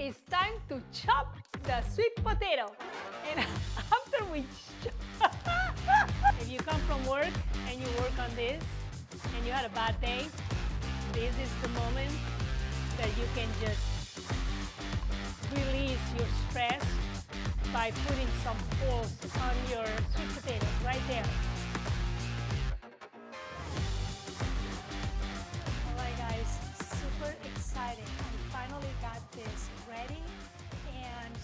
it's time to chop the sweet potato. And after we chop, if you come from work and you work on this and you had a bad day, this is the moment that you can just release your stress by putting some pulse on your sweet potatoes right there. All right, guys, super excited. I finally got this ready, and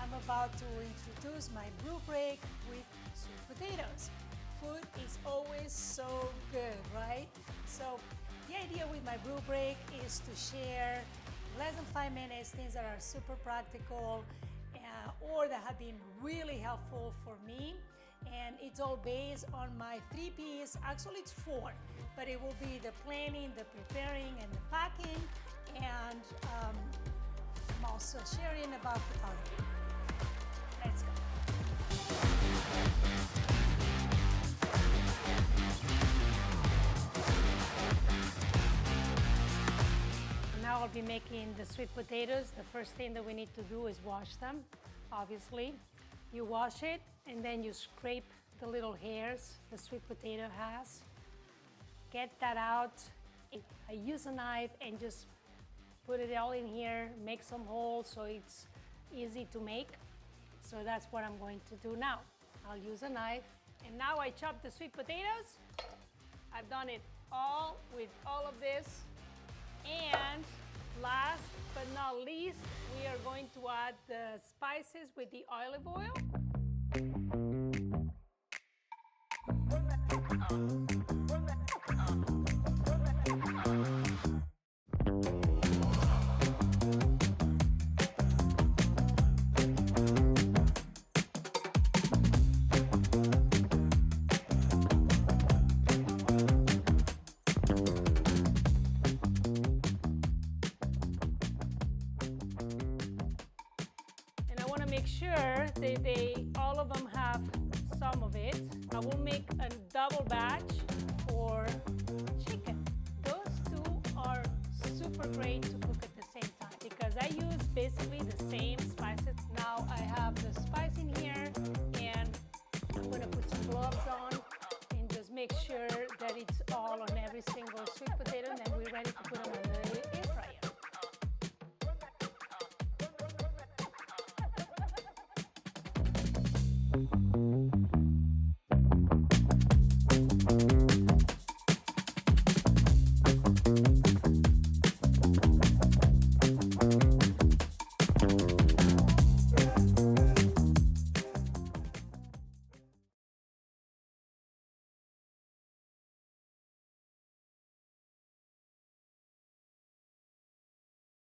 I'm about to introduce my brew break with sweet potatoes. Food is always so good, right? So the idea with my brew break is to share less than 5 minutes things that are super practical or that have been really helpful for me. And it's all based on my 3 P's. Actually, it's 4, but it will be the planning, the preparing, and the packing. And I'm also sharing about photography. Let's go. Now I'll be making the sweet potatoes. The first thing that we need to do is wash them, obviously. You wash it and then you scrape the little hairs the sweet potato has. Get that out. I use a knife and just put it all in here, make some holes so it's easy to make. So that's what I'm going to do now. I'll use a knife. And now I chop the sweet potatoes. I've done it all with all of this. And last but not least, we are going to add the spices with the olive oil. Make sure that all of them have some of it. I will make a double batch